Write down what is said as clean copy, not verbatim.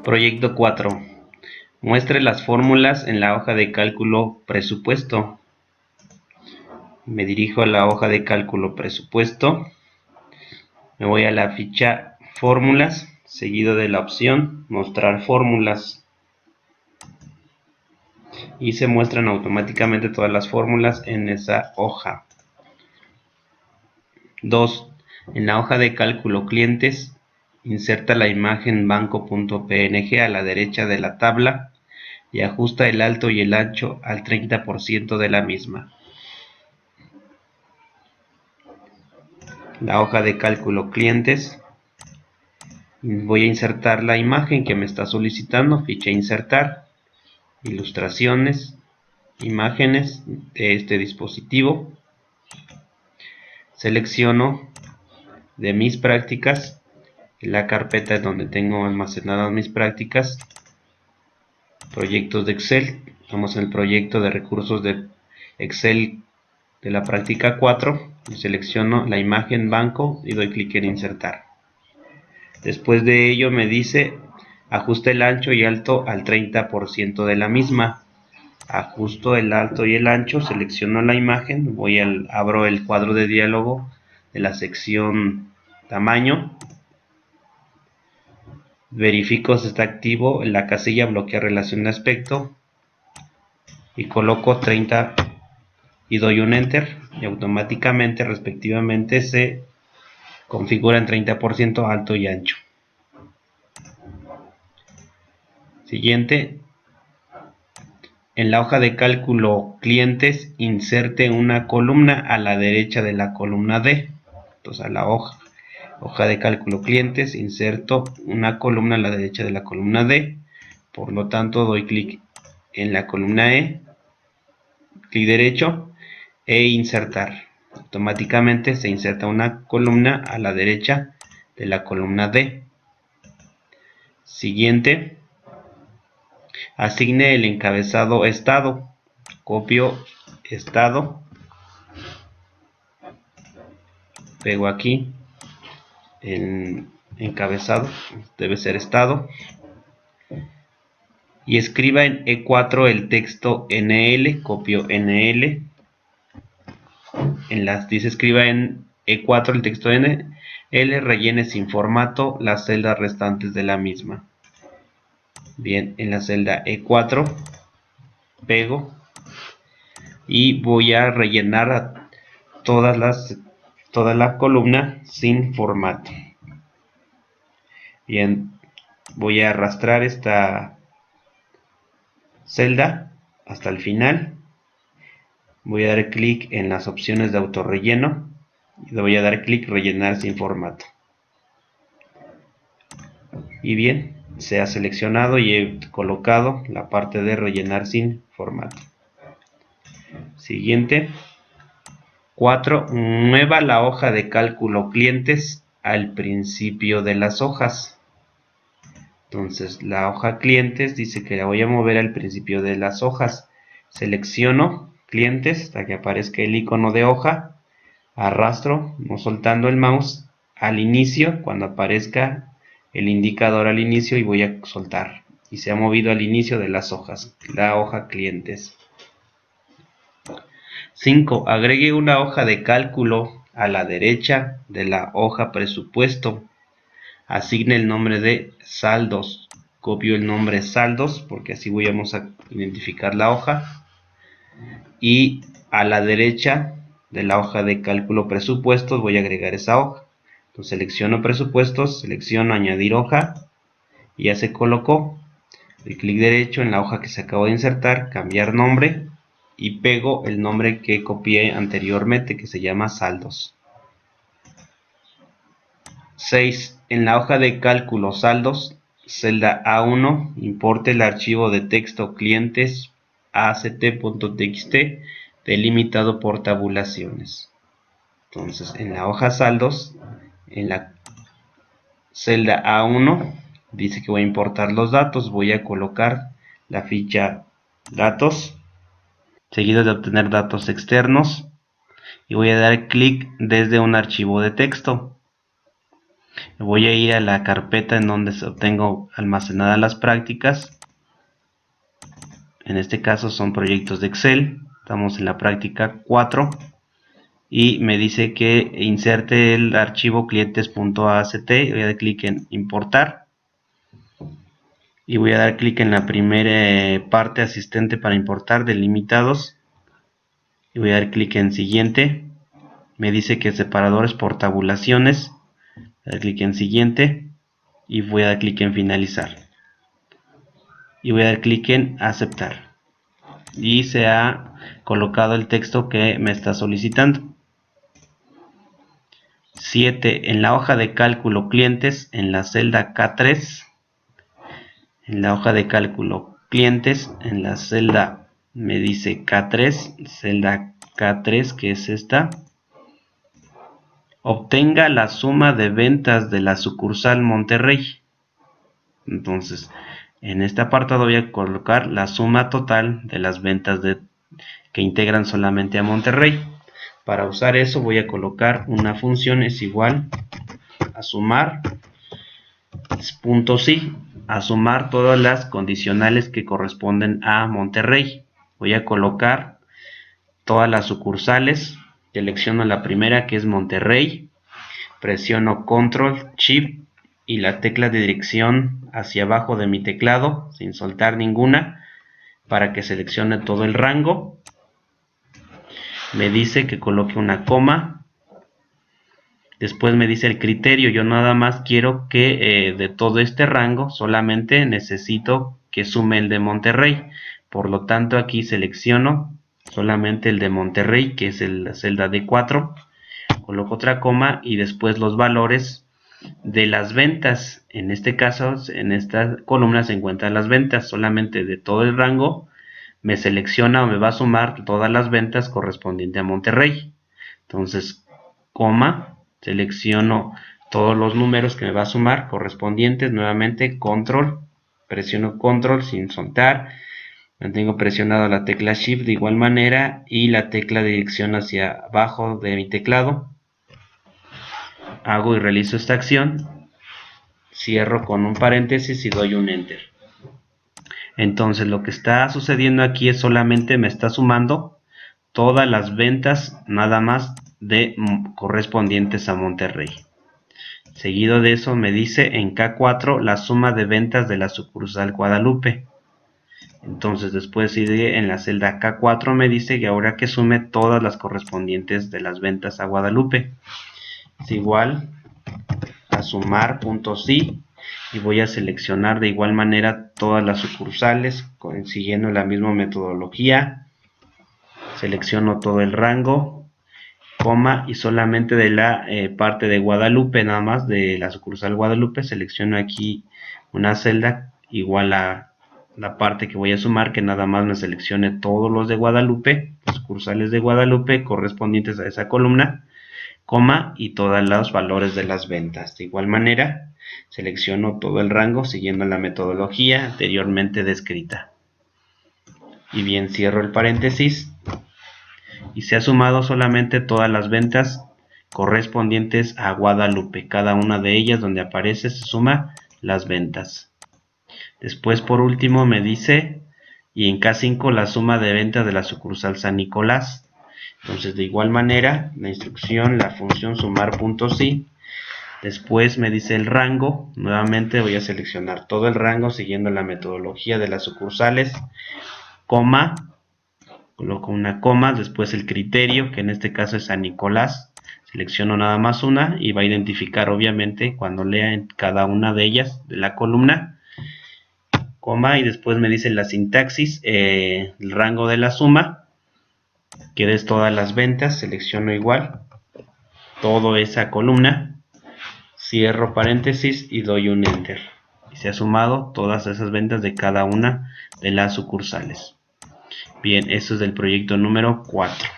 Proyecto 4. Muestre las fórmulas en la hoja de cálculo presupuesto. Me dirijo a la hoja de cálculo presupuesto. Me voy a la ficha fórmulas, seguido de la opción mostrar fórmulas. Y se muestran automáticamente todas las fórmulas en esa hoja. 2. En la hoja de cálculo clientes, inserta la imagen banco.png a la derecha de la tabla y ajusta el alto y el ancho al 30% de la misma. La hoja de cálculo clientes, voy a insertar la imagen que me está solicitando, ficha insertar, ilustraciones, imágenes de este dispositivo. Selecciono de mis prácticas, la carpeta donde tengo almacenadas mis prácticas, proyectos de Excel. Estamos en el proyecto de recursos de Excel de la práctica 4 y selecciono la imagen banco y doy clic en insertar. Después de ello me dice ajusta el ancho y alto al 30% de la misma. Ajusto el alto y el ancho, selecciono la imagen, abro el cuadro de diálogo de la sección tamaño, verifico si está activo en la casilla bloquear relación de aspecto y coloco 30 y doy un enter y automáticamente respectivamente se configura en 30% alto y ancho. Siguiente, en la hoja de cálculo clientes inserte una columna a la derecha de la columna D. Entonces a la hoja de cálculo clientes inserto una columna a la derecha de la columna D, por lo tanto doy clic en la columna E, clic derecho e insertar. Automáticamente se inserta una columna a la derecha de la columna D. Siguiente, asigne el encabezado estado. Copio estado, pego aquí el encabezado, debe ser estado, y escriba en E4 el texto NL, copio NL, dice escriba en E4 el texto NL, rellene sin formato las celdas restantes de la misma. Bien, en la celda E4 pego y voy a rellenar toda la columna sin formato. Bien, voy a arrastrar esta celda hasta el final. Voy a dar clic en las opciones de autorrelleno y le voy a dar clic rellenar sin formato. Y bien, se ha seleccionado y he colocado la parte de rellenar sin formato. Siguiente. 4. Mueva la hoja de cálculo clientes al principio de las hojas. Entonces la hoja clientes dice que la voy a mover al principio de las hojas. Selecciono clientes hasta que aparezca el icono de hoja. Arrastro, no soltando el mouse, al inicio, cuando aparezca el indicador al inicio, y voy a soltar. Y se ha movido al inicio de las hojas, la hoja clientes. 5. Agregue una hoja de cálculo a la derecha de la hoja presupuesto. Asigne el nombre de saldos. Copio el nombre saldos porque así vamos a identificar la hoja. Y a la derecha de la hoja de cálculo presupuestos voy a agregar esa hoja. Entonces selecciono presupuestos, selecciono añadir hoja y ya se colocó. Doy clic derecho en la hoja que se acabó de insertar, cambiar nombre y pego el nombre que copié anteriormente, que se llama saldos. 6. En la hoja de cálculo saldos, celda A1, importe el archivo de texto clientes act.txt delimitado por tabulaciones. Entonces en la hoja saldos, en la celda A1 dice que voy a importar los datos, voy a colocar la ficha datos seguido de obtener datos externos y voy a dar clic desde un archivo de texto. Voy a ir a la carpeta en donde tengo almacenadas las prácticas. En este caso son proyectos de Excel. Estamos en la práctica 4 y me dice que inserte el archivo clientes.act. Voy a dar clic en importar y voy a dar clic en la primera parte asistente para importar delimitados y voy a dar clic en siguiente. Me dice que separadores por tabulaciones. Voy a dar clic en siguiente y voy a dar clic en finalizar y voy a dar clic en aceptar y se ha colocado el texto que me está solicitando. 7. En la hoja de cálculo clientes, en la celda K3, en la hoja de cálculo clientes, en la celda me dice K3, celda K3 que es esta, obtenga la suma de ventas de la sucursal Monterrey. Entonces, en este apartado voy a colocar la suma total de las ventas que integran solamente a Monterrey. Para usar eso voy a colocar una función es igual a sumar punto sí, a sumar todas las condicionales que corresponden a Monterrey. Voy a colocar todas las sucursales, selecciono la primera que es Monterrey, presiono Control Shift y la tecla de dirección hacia abajo de mi teclado sin soltar ninguna para que seleccione todo el rango. Me dice que coloque una coma. Después me dice el criterio. Yo nada más quiero que de todo este rango solamente necesito que sume el de Monterrey. Por lo tanto aquí selecciono solamente el de Monterrey, que es la celda D4. Coloco otra coma y después los valores de las ventas. En este caso, en esta columna se encuentran las ventas. Solamente de todo el rango me selecciona o me va a sumar todas las ventas correspondientes a Monterrey. Entonces, coma, selecciono todos los números que me va a sumar correspondientes. Nuevamente, control, presiono control sin soltar. Mantengo presionado la tecla shift de igual manera y la tecla de dirección hacia abajo de mi teclado. Hago y realizo esta acción. Cierro con un paréntesis y doy un enter. Entonces lo que está sucediendo aquí es solamente me está sumando todas las ventas nada más de correspondientes a Monterrey. Seguido de eso me dice en K4 la suma de ventas de la sucursal Guadalupe. Entonces después sigue en la celda K4 me dice que ahora que sume todas las correspondientes de las ventas a Guadalupe. Es igual a sumar punto sí y voy a seleccionar de igual manera todas las sucursales siguiendo la misma metodología. Selecciono todo el rango, coma y solamente de la parte de Guadalupe, nada más de la sucursal Guadalupe, selecciono aquí una celda igual a la parte que voy a sumar, que nada más me seleccione todos los de Guadalupe, sucursales de Guadalupe correspondientes a esa columna, coma y todos los valores de las ventas. De igual manera, selecciono todo el rango siguiendo la metodología anteriormente descrita. Y bien, cierro el paréntesis y se ha sumado solamente todas las ventas correspondientes a Guadalupe. Cada una de ellas donde aparece se suma las ventas. Después, por último, me dice y en K5 la suma de ventas de la sucursal San Nicolás. Entonces, de igual manera, la instrucción, la función sumar.sí. Después me dice el rango. Nuevamente voy a seleccionar todo el rango siguiendo la metodología de las sucursales. Coma. Coloco una coma. Después el criterio, que en este caso es San Nicolás. Selecciono nada más una y va a identificar obviamente cuando lea en cada una de ellas de la columna. Coma y después me dice la sintaxis, el rango de la suma. Que es todas las ventas, selecciono igual toda esa columna, cierro paréntesis y doy un enter y se ha sumado todas esas ventas de cada una de las sucursales. Bien, esto es del proyecto número 4.